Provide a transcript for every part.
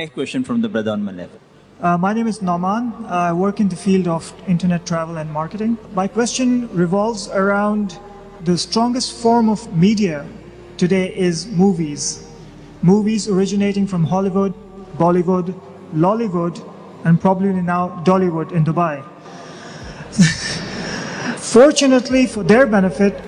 Next question from the brother on my left. My name is Nauman. I work in the field of internet travel and marketing. My question revolves around the strongest form of media today is movies. Movies originating from Hollywood, Bollywood, Lollywood, and probably now Dollywood in Dubai. Fortunately for their benefit,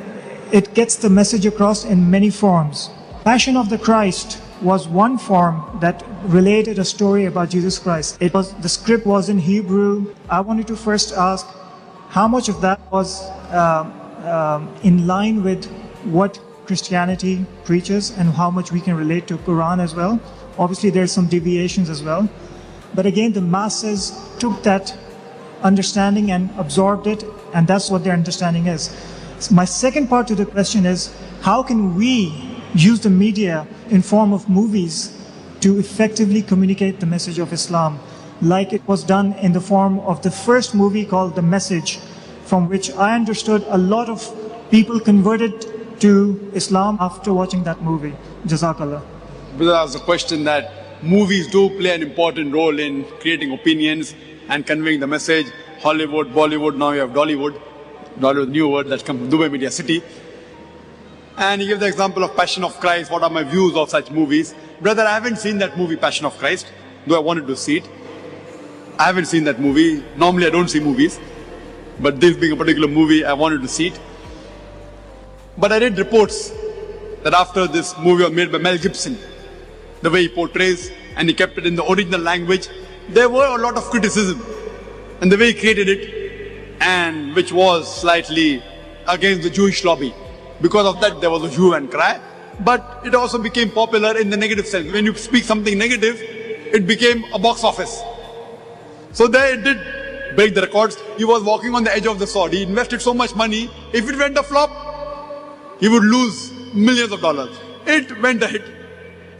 it gets the message across in many forms. Passion of the Christ was one form that related a story about Jesus Christ. The script was in Hebrew. I wanted to first ask how much of that was in line with what Christianity preaches and how much we can relate to Quran as well. Obviously there's some deviations as well. But again, the masses took that understanding and absorbed it, and that's what their understanding is. So my second part to the question is, how can we use the media in form of movies to effectively communicate the message of Islam, like it was done in the form of the first movie called The Message, from which I understood a lot of people converted to Islam after watching that movie. Jazakallah. Brother asked the question that movies do play an important role in creating opinions and conveying the message. Hollywood, Bollywood, now you have Dollywood. Dollywood, new word that's come from Dubai Media City. And he gave the example of Passion of Christ. What are my views of such movies? Brother, I haven't seen that movie, Passion of Christ, though I wanted to see it. I haven't seen that movie. Normally I don't see movies, but this being a particular movie, I wanted to see it. But I read reports that after this movie was made by Mel Gibson, the way he portrays and he kept it in the original language, there were a lot of criticism and the way he created it, and which was slightly against the Jewish lobby. Because of that, there was a hue and cry. But it also became popular in the negative sense. When you speak something negative, it became a box office. So there it did break the records. He was walking on the edge of the sword. He invested so much money. If it went a flop, he would lose millions of dollars. It went a hit.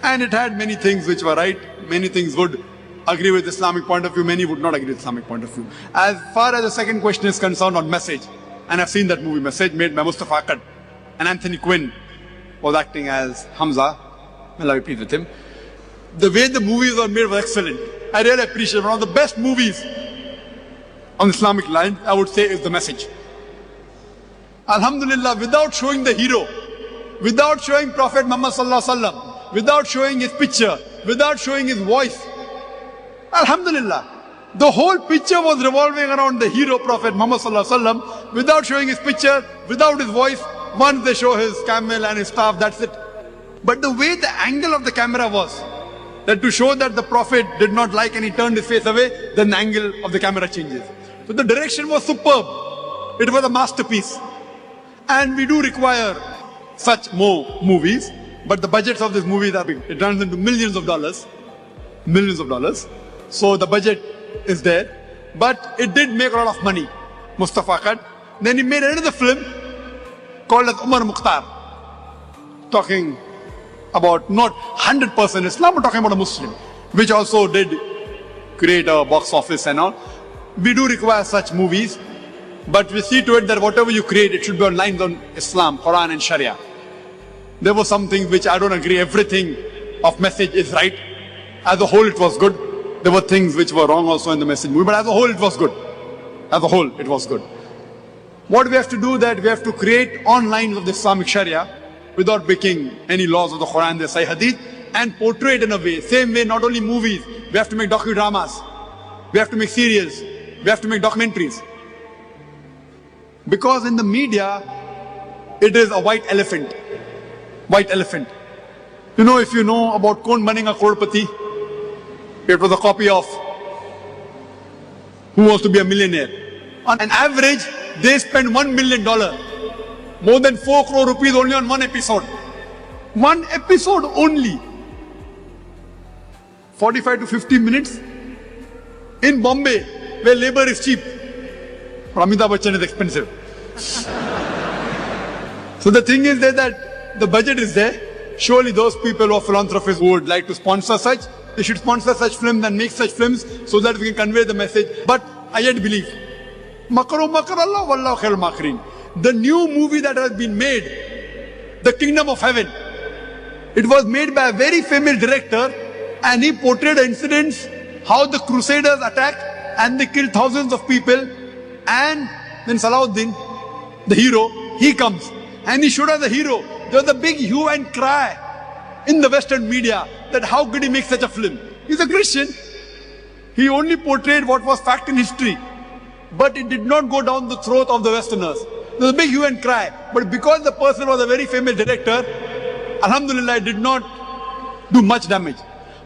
And it had many things which were right. Many things would agree with Islamic point of view. Many would not agree with Islamic point of view. As far as the second question is concerned on Message, and I've seen that movie, Message, made by Mustafa Akkad, and Anthony Quinn was acting as Hamza. May Allah be pleased with him. The way the movies were made was excellent. I really appreciate it. One of the best movies on Islamic line, I would say, is The Message. Alhamdulillah, without showing the hero, without showing Prophet Muhammad Sallallahu Alaihi Wasallam, without showing his picture, without showing his voice, Alhamdulillah, the whole picture was revolving around the hero Prophet Muhammad Sallallahu Alaihi Wasallam, without showing his picture, without his voice. Once they show his camel and his staff, that's it. But the way the angle of the camera was, that to show that the Prophet did not like and he turned his face away, then the angle of the camera changes. So the direction was superb. It was a masterpiece. And we do require such more movies, but the budgets of these movies are big. It runs into millions of dollars. Millions of dollars. So the budget is there. But it did make a lot of money, Mustafa Akkad. Then he made another film called as Umar Mukhtar, talking about not 100% Islam, but talking about a Muslim, which also did create a box office and all. We do require such movies, but we see to it that whatever you create, it should be on lines on Islam, Quran and Sharia. There were some things which I don't agree. Everything of Message is right. As a whole, it was good. There were things which were wrong also in the Message movie, but as a whole, it was good. As a whole, it was good. What we have to do that we have to create on lines of the Islamic Sharia without breaking any laws of the Quran, the Sahih Hadith, and portray it in a way. Same way, not only movies, we have to make docudramas, we have to make serials, we have to make documentaries. Because in the media, it is a white elephant. White elephant. You know, if you know about Kaun Banega Crorepati, it was a copy of Who Wants to Be a Millionaire. On an average, they spend $1 million. More than 4 crore rupees only on one episode. One episode only. 45 to 50 minutes. In Bombay, where labor is cheap. But Amitabh Bachchan is expensive. So the thing is that the budget is there. Surely those people who are philanthropists who would like to sponsor such, they should sponsor such films and make such films so that we can convey the message. But I yet believe, Makaru makar Allah wallahu khairul makirin. The new movie that has been made, The Kingdom of Heaven, it was made by a very famous director And he portrayed incidents, how the Crusaders attacked and they killed thousands of people. And then Salahuddin, the hero, he comes and he showed us the hero. There was a big hue and cry in the Western media that how could he make such a film? He's a Christian. He only portrayed what was fact in history. But it did not go down the throat of the Westerners. There was a big hue and cry. But because the person was a very famous director, Alhamdulillah, it did not do much damage.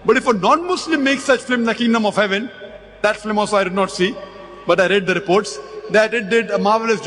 But if a non-Muslim makes such film, The Kingdom of Heaven, that film also I did not see, but I read the reports, that it did a marvelous job.